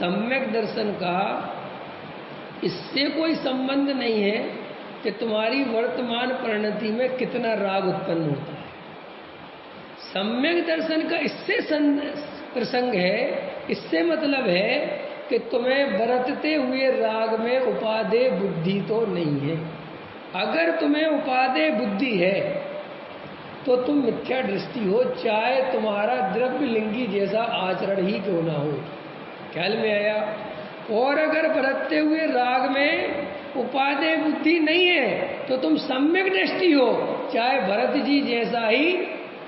सम्यक दर्शन का इससे कोई संबंध नहीं है कि तुम्हारी वर्तमान परिणति में कितना राग उत्पन्न होता है। सम्यक दर्शन का इससे प्रसंग है, इससे मतलब है कि तुम्हें बरतते हुए राग में उपादेय बुद्धि तो नहीं है। अगर तुम्हें उपादेय बुद्धि है तो तुम मिथ्या दृष्टि हो, चाहे तुम्हारा द्रव्य लिंगी जैसा आचरण ही क्यों ना हो। ख्याल में आया? और अगर बरतते हुए राग में उपादेय बुद्धि नहीं है तो तुम सम्यक दृष्टि हो, चाहे भरत जी जैसा ही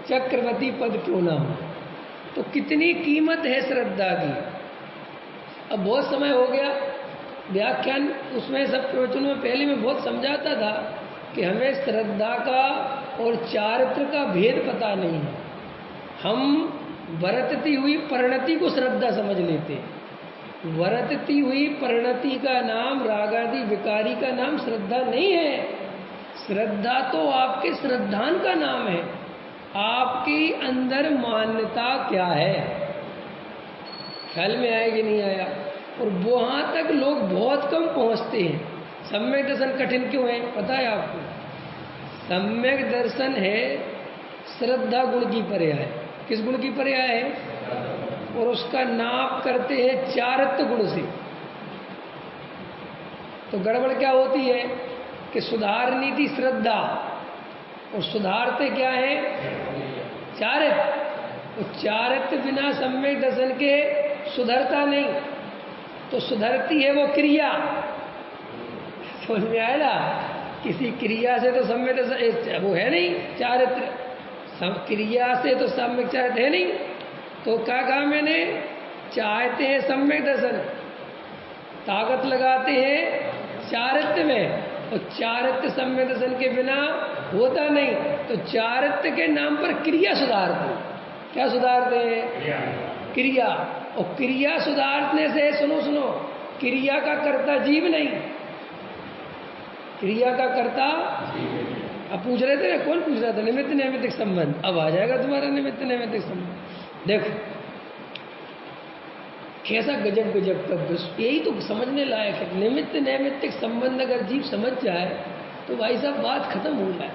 चक्रवर्ती पद क्यों ना हो। तो कितनी कीमत है श्रद्धा की। अब बहुत समय हो गया व्याख्यान, उसमें सब प्रवचनों में पहले मैं बहुत समझाता था कि हमें श्रद्धा का और चारित्र का भेद पता नहीं है। हम बरतती हुई परिणति को श्रद्धा समझ लेते हैं। बरतती हुई परिणति का नाम, रागादि विकारी का नाम श्रद्धा नहीं है। श्रद्धा तो आपके श्रद्धान का नाम है। आपकी अंदर मान्यता क्या है, ख्याल में आया कि नहीं आया? और वहां तक लोग बहुत कम पहुंचते हैं। सम्यक दर्शन कठिन क्यों है पता है आपको? सम्यक दर्शन है श्रद्धा गुण की पर्याय। किस गुण की पर्याय है? और उसका नाप करते हैं चारित्र गुण से। तो गड़बड़ क्या होती है कि सुधारनी थी श्रद्धा और सुधारते क्या है? चारित्र। और चारित्र बिना सम्यक दर्शन के सुधरता नहीं। तो सुधरती है वो क्रिया। समझ में आया ना? किसी क्रिया से तो सम्यक दर्शन वो है नहीं, चारित्र। क्रिया से तो सम्यक चारित्र है नहीं। तो क्या कहा मैंने? चाहते हैं सम्यक दर्शन, ताकत लगाते हैं चारित्र में, और चारित्र सम्यक दर्शन के बिना होता नहीं। तो चारित्र के नाम पर क्रिया सुधारते। क्या सुधारते हैं? क्रिया। और क्रिया सुधारने से सुनो क्रिया का कर्ता जीव नहीं, क्रिया का कर्ता। अब पूछ रहे थे ना, कौन पूछ रहा था? निमित्त नैमित्तिक संबंध। अब आ जाएगा तुम्हारा निमित्त नैमित्तिक संबंध। देखो कैसा गजब गजब का दृष्टि, यही तो समझने लायक है। निमित्त नैमित्तिक संबंध अगर जीव समझ जाए तो भाई साहब बात खत्म हो जाए।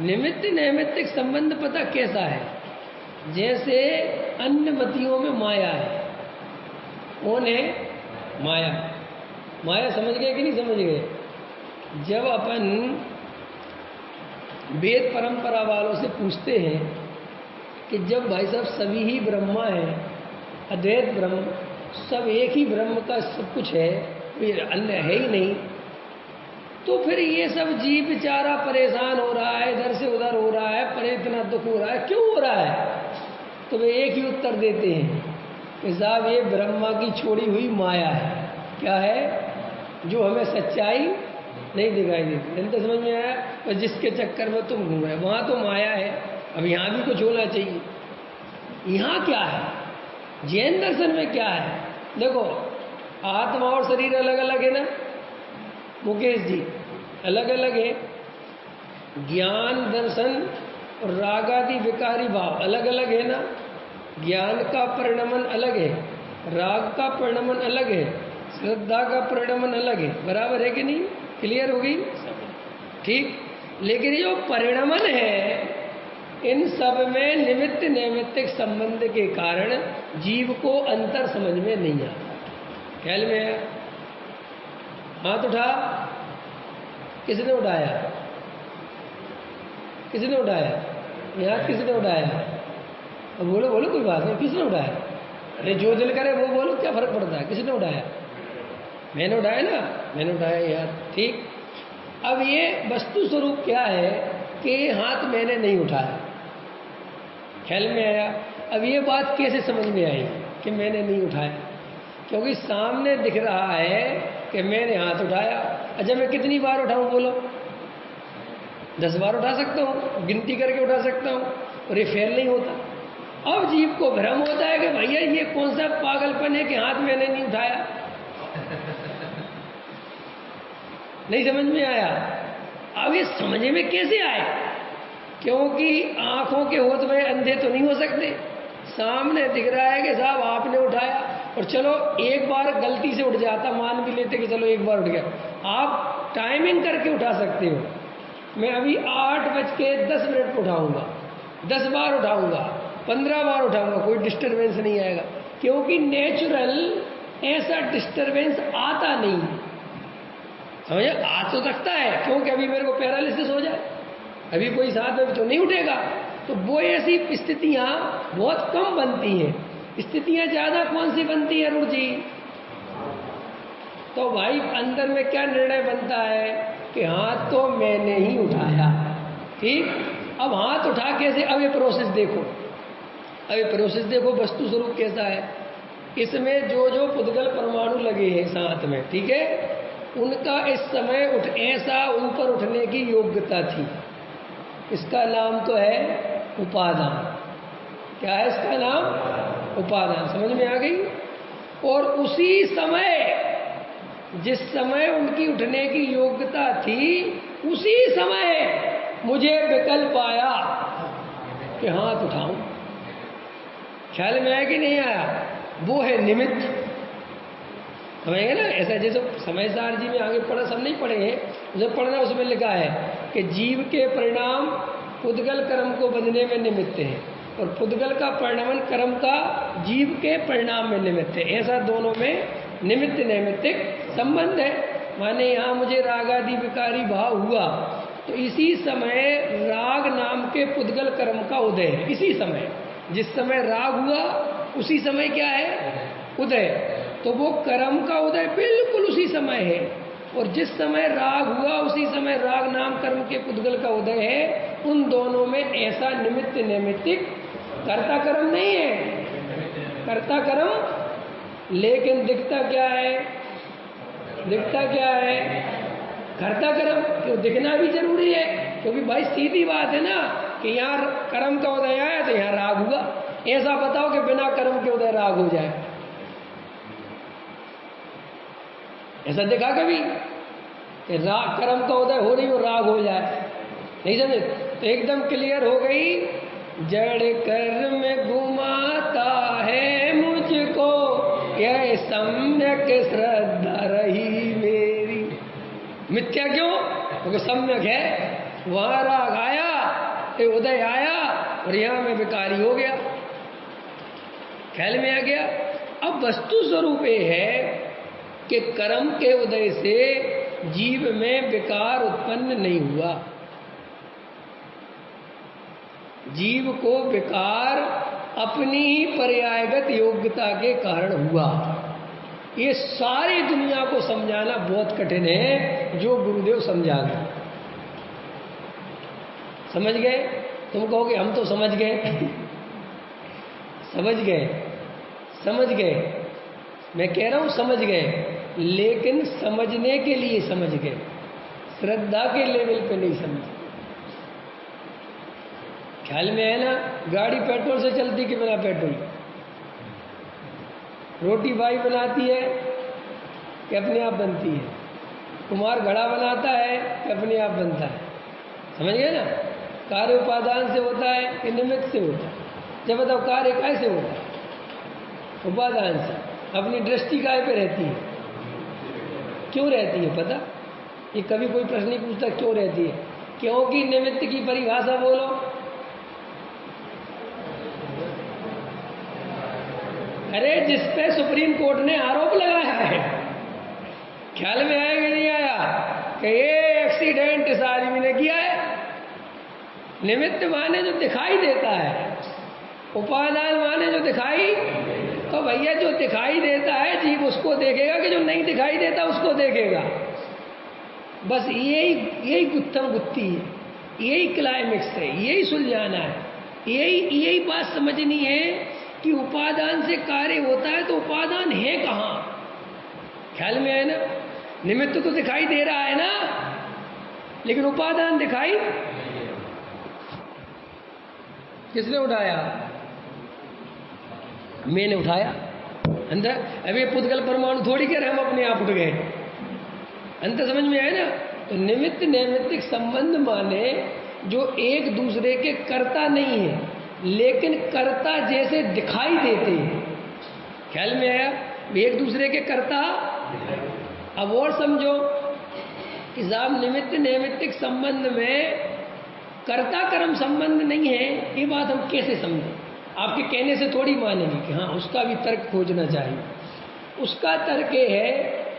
निमित्त नैमित्तिक संबंध पता कैसा है? जैसे अन्य मतियों में माया है। कौन है? माया। माया समझ गए कि नहीं समझ गए? जब अपन वेद परंपरा वालों से पूछते हैं कि जब भाई साहब सभी ही ब्रह्मा है, अद्वैत ब्रह्म, सब एक ही ब्रह्म का सब कुछ है, कोई अन्य है ही नहीं, तो फिर ये सब जीव बेचारा परेशान हो रहा है, इधर से उधर हो रहा है, पर इतना दुख हो रहा है, क्यों हो रहा है? तो वे एक ही उत्तर देते हैं कि साहब ये ब्रह्मा की छोड़ी हुई माया है। क्या है? जो हमें सच्चाई नहीं दिखाई देती। जल्दी समझ में आया? और जिसके चक्कर में तुम घूम रहे, वहां तो माया है। अब यहाँ भी कुछ होना चाहिए। यहाँ क्या है? जैन दर्शन में क्या है? देखो आत्मा और शरीर अलग अलग है ना मुकेश जी, अलग अलग है। ज्ञान दर्शन और रागादि विकारी भाव अलग अलग है ना। ज्ञान का परिणमन अलग है, राग का परिणमन अलग है, श्रद्धा का परिणमन अलग है। बराबर है कि नहीं? क्लियर हो गई? ठीक। लेकिन जो परिणमन है इन सब में निमित्त नैमित्तिक संबंध के कारण जीव को अंतर समझ में नहीं आता। ख्याल में है? हाथ उठा। किसने उठाया? किसने उठाया? याद किसने उठाया? अब बोलो बोलो, कोई बात नहीं। किसने उठाया? अरे जो दिल करे वो बोलो, क्या फर्क पड़ता है? किसने उठाया? मैंने उठाया ना, मैंने उठाया यार। ठीक। अब ये वस्तु स्वरूप क्या है कि हाथ मैंने नहीं उठाया। ख्याल में आया? अब ये बात कैसे समझ में आई कि मैंने नहीं उठाया? क्योंकि सामने दिख रहा है कि मैंने हाथ उठाया। अच्छा मैं कितनी बार उठाऊं बोलो? 10 बार उठा सकता हूँ, गिनती करके उठा सकता हूँ, और ये फेल नहीं होता। अब जीव को भ्रम होता है कि भैया ये कौन सा पागलपन है कि हाथ मैंने नहीं उठाया। नहीं समझ में आया? अब ये समझ में कैसे आए? क्योंकि आंखों के होठ में अंधे तो नहीं हो सकते। सामने दिख रहा है कि साहब आपने उठाया, और चलो एक बार गलती से उठ जाता, मान भी लेते कि चलो एक बार उठ गया, आप टाइमिंग करके उठा सकते हो। मैं अभी 8:10 पर उठाऊंगा, 10 बार उठाऊंगा, 15 बार उठाऊंगा, कोई डिस्टरबेंस नहीं आएगा, क्योंकि नेचुरल ऐसा डिस्टरबेंस आता नहीं। समझे? आ तो सकता है, क्योंकि अभी मेरे को पैरालिसिस हो जाए, अभी कोई साथ में तो नहीं उठेगा। तो वो ऐसी स्थितियां बहुत कम बनती हैं। स्थितियां ज्यादा कौन सी बनती है अरुण जी? तो भाई अंदर में क्या निर्णय बनता है कि हाथ तो मैंने ही उठाया, ठीक। अब हाथ उठा कैसे, अब ये प्रोसेस देखो, अब ये प्रोसेस देखो, वस्तु स्वरूप कैसा है। इसमें जो जो पुद्गल परमाणु लगे हैं साथ में, ठीक है, उनका इस समय ऐसा ऊपर उठने की योग्यता थी। इसका नाम तो है उपादान। क्या है इसका नाम? उपादान। समझ में आ गई? और उसी समय, जिस समय उनकी उठने की योग्यता थी, उसी समय मुझे विकल्प आया कि हाथ उठाऊं। ख्याल में आया कि नहीं आया? वो है निमित्त। समझेंगे ना? ऐसा जैसे समयसार जी में आगे पढ़ा, सब नहीं पढ़े हैं, उसे पढ़ना, उसमें लिखा है कि जीव के परिणाम पुद्गल कर्म को बंधने में निमित्त है, और पुद्गल का परिणामन कर्म का जीव के परिणाम में निमित्त है। ऐसा दोनों में निमित्त नैमित्तिक संबंध है। माने यहाँ मुझे रागादि विकारी भाव हुआ, तो इसी समय राग नाम के पुद्गल कर्म का उदय है। इसी समय, जिस समय राग हुआ उसी समय क्या है? उदय। तो वो कर्म का उदय बिल्कुल उसी समय है, और जिस समय राग हुआ उसी समय राग नाम कर्म के पुद्गल का उदय है। उन दोनों में ऐसा निमित्त नैमित्तिक कर्ता कर्म नहीं है, कर्ता कर्म, लेकिन दिखता क्या है? दिखता क्या है? कर्ता कर्म। क्यों दिखना भी जरूरी है? क्योंकि भाई सीधी बात है ना कि यहाँ कर्म का उदय आया तो यहाँ राग हुआ। ऐसा बताओ कि बिना कर्म के उदय राग हो जाए? ऐसा देखा कभी कि राग, कर्म का उदय हो रही हो, राग हो जाए? नहीं समझे? तो एकदम क्लियर हो गई। जड़ कर्म घुमाता है मुझको, यह सम्यक श्रद्धा रही मेरी। मिथ्या क्यों? क्योंकि सम्यक है, वहां राग आया, उदय आया, और यहां में विकारी हो गया। ख्याल में आ गया? अब वस्तु स्वरूप ये है कि कर्म के उदय से जीव में विकार उत्पन्न नहीं हुआ। जीव को विकार अपनी ही पर्यायगत योग्यता के कारण हुआ। ये सारी दुनिया को समझाना बहुत कठिन है, जो गुरुदेव समझा गए। समझ गए? तुम कहोगे हम तो समझ गए। समझ गए, समझ गए, मैं कह रहा हूं समझ गए, लेकिन समझने के लिए समझ गए, श्रद्धा के लेवल पे नहीं समझे। ख्याल में है ना? गाड़ी पेट्रोल से चलती कि बिना पेट्रोल? रोटी बाई बनाती है कि अपने आप बनती है? कुम्हार घड़ा बनाता है कि अपने आप बनता है? समझ गए ना? कार्य उपादान से होता है कि निमित्त से होता है? जब बताओ कार्य कैसे होता है? उपादान से। अपनी दृष्टि काय पे रहती है? क्यों रहती है पता? ये कभी कोई प्रश्न नहीं पूछता क्यों रहती है। क्योंकि निमित्त की परिभाषा बोलो। अरे जिस पे सुप्रीम कोर्ट ने आरोप लगाया है, ख्याल में आया कि नहीं आया कि ये एक्सीडेंट इस आदमी ने किया है? निमित्त माने जो दिखाई देता है, उपादान माने जो दिखाई। तो भैया जो दिखाई देता है जीव उसको देखेगा कि जो नहीं दिखाई देता उसको देखेगा? बस यही गुत्थम गुत्ती है, यही क्लाइमेक्स है, यही सुलझाना है, यही बात समझनी है कि उपादान से कार्य होता है तो उपादान है कहाँ? ख्याल में है ना? निमित्त तो दिखाई दे रहा है ना, लेकिन उपादान दिखाई किसने उठाया? मैंने उठाया अंदर। अब ये पुद्गल परमाणु थोड़ी कह रहे हम अपने आप उठ गए। अंतर समझ में आया ना? तो निमित्त नैमित्तिक संबंध माने जो एक दूसरे के कर्ता नहीं है, लेकिन कर्ता जैसे दिखाई देते हैं। ख्याल में आया? एक दूसरे के कर्ता। अब और समझो कि साहब निमित्त नैमित्तिक संबंध में कर्ता कर्म संबंध नहीं है, ये बात हम कैसे समझें? आपके कहने से थोड़ी मानेंगे कि हाँ उसका भी तर्क खोजना चाहिए। उसका तर्क ये है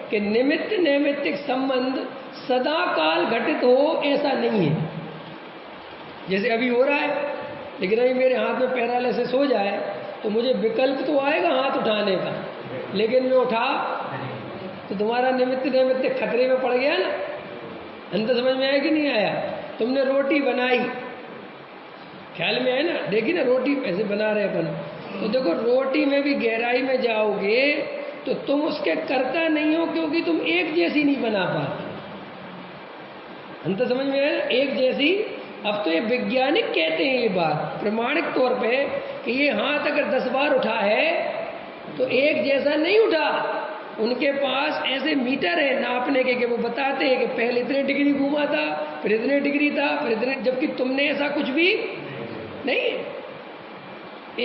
कि निमित्त नैमित्तिक संबंध सदा काल घटित हो ऐसा नहीं है। जैसे अभी हो रहा है, लेकिन अभी मेरे हाथ में पैरालिसिस हो जाए तो मुझे विकल्प तो आएगा हाथ उठाने का, लेकिन मैं उठा तो तुम्हारा निमित्त नैमित्तिक खतरे में पड़ गया ना। अंतर समझ में आया कि नहीं आया? तुमने रोटी बनाई, ख्याल में है ना? देखी ना रोटी ऐसे बना रहे अपन, तो देखो रोटी में भी गहराई में जाओगे तो तुम उसके कर्ता नहीं हो, क्योंकि तुम एक जैसी नहीं बना पाते। अंतर समझ में आया? एक जैसी। अब तो ये वैज्ञानिक कहते हैं ये बात प्रमाणिक तौर पे कि ये हाथ अगर 10 बार उठा है तो एक जैसा नहीं उठा। उनके पास ऐसे मीटर है नापने के कि वो बताते हैं कि पहले इतने डिग्री घूमा था, फिर इतने डिग्री था, फिर इतने, जबकि तुमने ऐसा कुछ भी नहीं।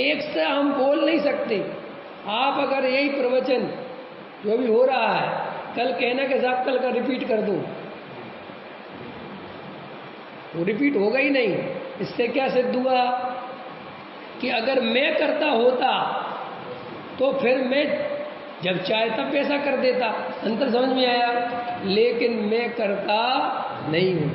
एक से हम बोल नहीं सकते। आप अगर यही प्रवचन जो भी हो रहा है कल कहना कि साहब कल का रिपीट कर दो, वो रिपीट होगा ही नहीं। इससे क्या सिद्ध हुआ कि अगर मैं करता होता तो फिर मैं जब चाहे तब ऐसा कर देता। अंतर समझ में आया? लेकिन मैं करता नहीं हूं।